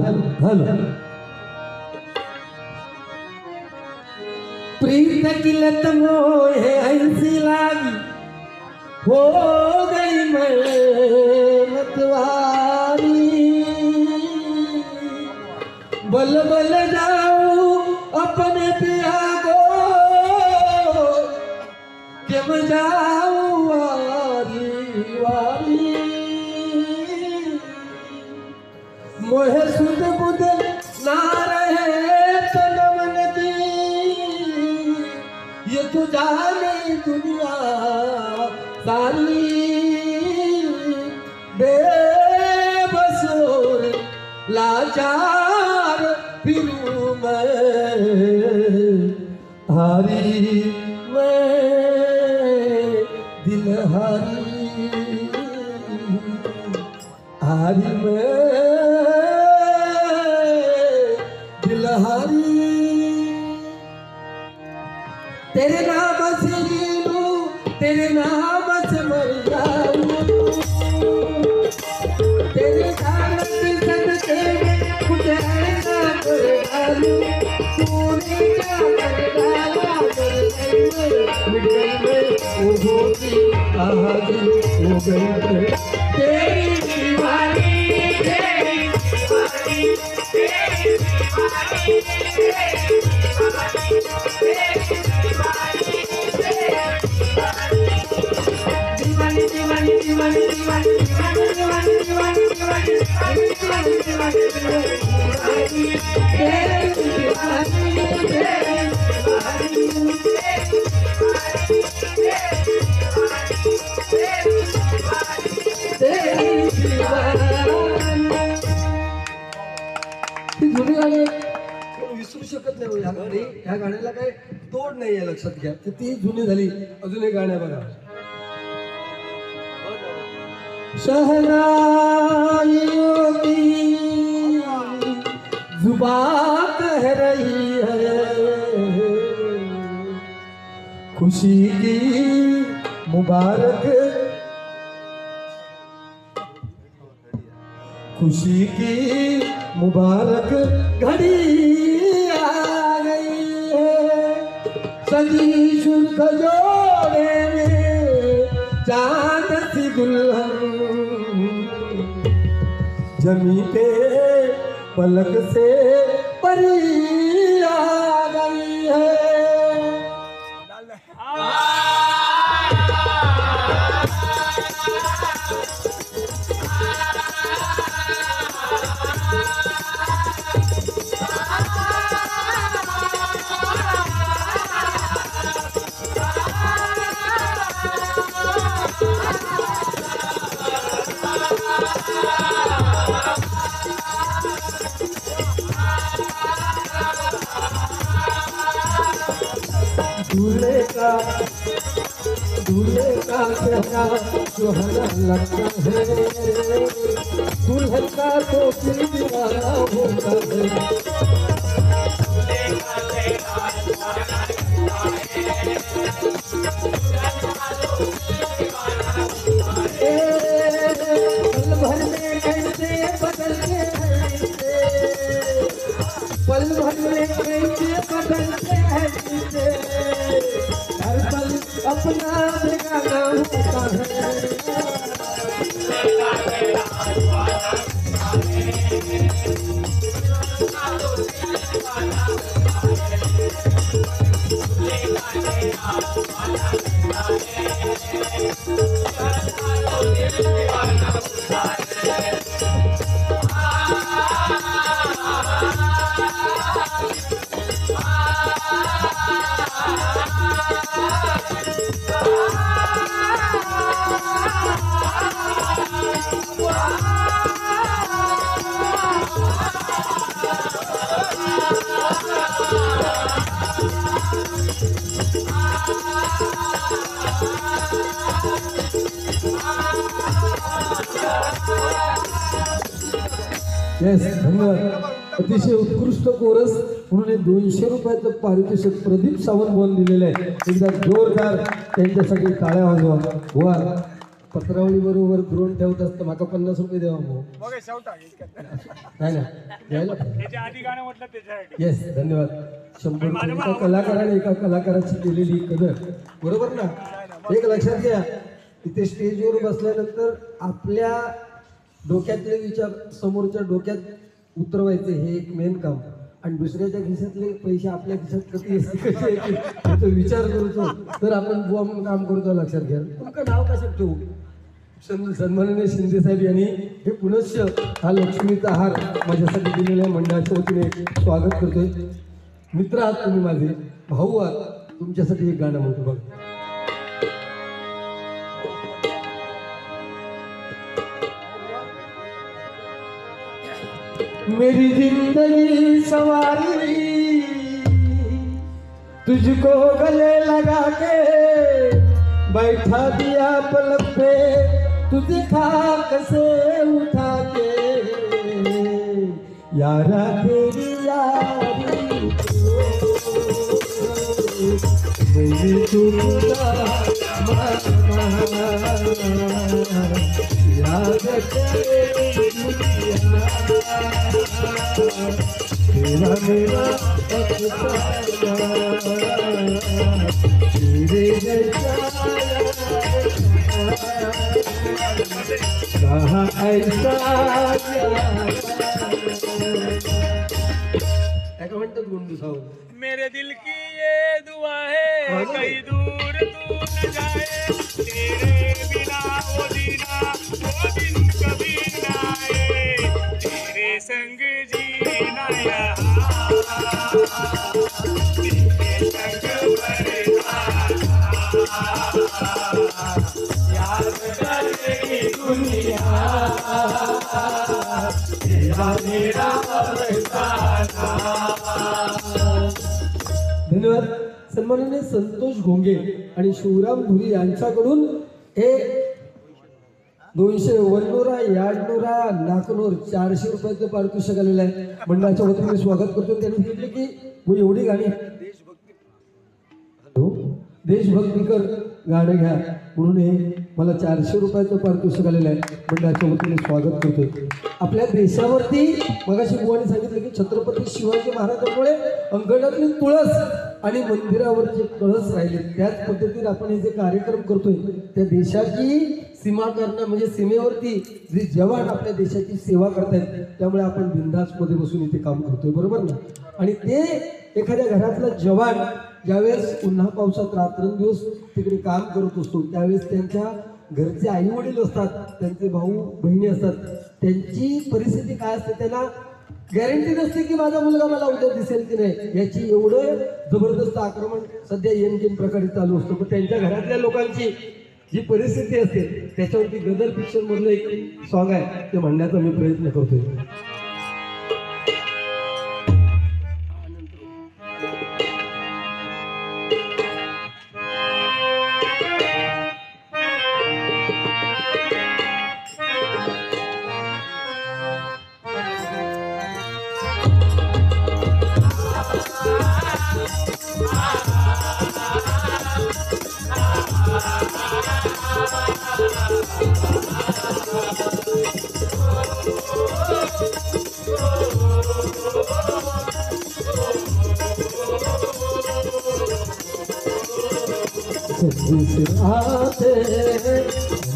Hello प्रीत किलत मोहे ऐसी लागी हो गई मैं मतवारी बल बल जाऊं अपने पिया को जब जाऊं वारी वारी मोहे सुध बुध ना रहे तन मन की ये तो जाने दुनिया सारी बेबस और लाचार फिरूं मैं हारी मैं दिल हारी हारी मैं दिल हारी तेरे नाम से जी लूं तेरे नाम से मर जाऊं तेरे साथ सदके में कुछ ऐसा कर डालूं तूने क्या कर डाला मिट गई मैं वो होती कहानी हो गई मैं तेरी दीवानी तेरी दीवानी तेरी दीवानी जुनी गाणी विसरू शकत नाही या गाणी ह्या गाण्याला काही तोड नाही आहे लक्षात घ्या तर ती जुनी झाली अजून एक गाणं बघा शहनाइयों की जुबान कह रही है खुशी की मुबारक खुशी की मुबारक घड़ी आ गई है सजी शुल्क जोड़े में चांद सी दुल्हन जमी पे पलक से परी आ गई है दूल्हे का चेहरा सुहाना लगता है दुल्हन का तो दिल दीवाना होता है पल भर में कैसे बदलते हैं पल भर में कैसे बदलते हैं हर पल अपना बेगाना होता है येस धन्यवाद अतिशय उत्कृष्ट कोरस म्हणून 200 रुपयाचं पारितोषिक प्रदीप सावंत बोल दिलेलं आहे एकदा जोरदार त्यांच्यासाठी टाळ्या वाजवा वा पत्रावळी बरोबर ड्रोन ठेवत असतं माका 50 रुपये द्यावा मग नाही ना द्यायला येस धन्यवाद 100 रुपये एका कलाकाराने एका कलाकाराची केलेली कदर बरोबर ना. एक लक्षात घ्या इथे स्टेजवर बसल्यानंतर आपल्या डोक्यातले विचार समोरच्या डोक्यात उतरवायचे हे एक मेन काम आणि दुसऱ्याच्या खिशातले पैसे आपल्या खिशात कधी कसे येतील याचा विचार करतो तर आपण बुवा म्हणून काम करतो. लक्षात घ्या. तुमचं नाव कशात ठेवू सन्माननीय शिंदे साहेब यांनी हे पुनश्च हा लक्ष्मीचा हार माझ्यासाठी दिलेल्या मंडळाच्या वतीने स्वागत करतोय. मित्र आहात तुम्ही माझे भाऊ आहात तुमच्यासाठी एक गाणं म्हणतो बघ. मेरी जिंदगी सवारी तुझको गले लगा के बैठा दिया पलक पे तुझे खाक से उठा के यारा तेरी यारी मेरी तुझा याद करे तेरा मेरा तेरे कहा ऐसा म्हणतात गुंडू साहब मेरे दिल की ये दुआ है कहीं दूर तू न जाए तेरे बिना वो जीना वो दिन कभी ना आए तेरे संग जीना तेरे संग याद करेगी दुनिया तेरा मेरा धन्यवाद. सन्माननीय संतोष घोंगे आणि शिवराम धुरी यांच्याकडून हे 200 वननोरा याडनोरा नाकनोर 400 रुपयाचं पारितोषिक आलेलं आहे. मंडळाच्या वतीने स्वागत करतो. त्यांनी सांगितले की एवढी गाणी देशभक्ती कर गाणं घ्या म्हणून हे मला 400 रुपयाचं पारितोषिक आलेलं आहे. मंडळाच्या वतीने स्वागत करतोय. आपल्या देशावरती मगाशी बुवाने सांगितलं की छत्रपती शिवाजी महाराजांमुळे अंगणातली तुळस आणि मंदिरावरचे कळस राहिले. त्याच पद्धतीने आपण हे जे कार्यक्रम करतोय त्या देशाची सीमा करणं म्हणजे सीमेवरती जे जवान आपल्या देशाची सेवा करतायत त्यामुळे आपण बिंदासमध्ये बसून इथे काम करतोय बरोबर ना. आणि ते एखाद्या घरातला जवान ज्यावेळेस उन्हा पावसात रात्रंदिवस तिकडे काम करत असतो त्यावेळेस त्यांच्या घरचे आई वडील असतात त्यांचे भाऊ बहिणी असतात त्यांची परिस्थिती काय असते त्यांना गॅरंटी नसते की माझा मुलगा मला उद्या दिसेल की नाही याची एवढं जबरदस्त आक्रमण सध्या एन प्रकारे चालू असतं. पण त्यांच्या घरातल्या लोकांची जी परिस्थिती असते त्याच्यावरती गदर पिक्चर मधलं एक सॉंग आहे ते म्हणण्याचा मी प्रयत्न करतोय. से आते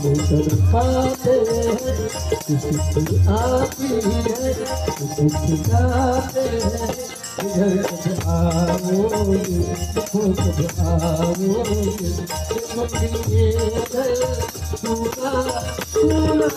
मुझे पाते किसी की आती है किसी जाते इधर कब आओगे खुद आओगे मम्मी सुना सुना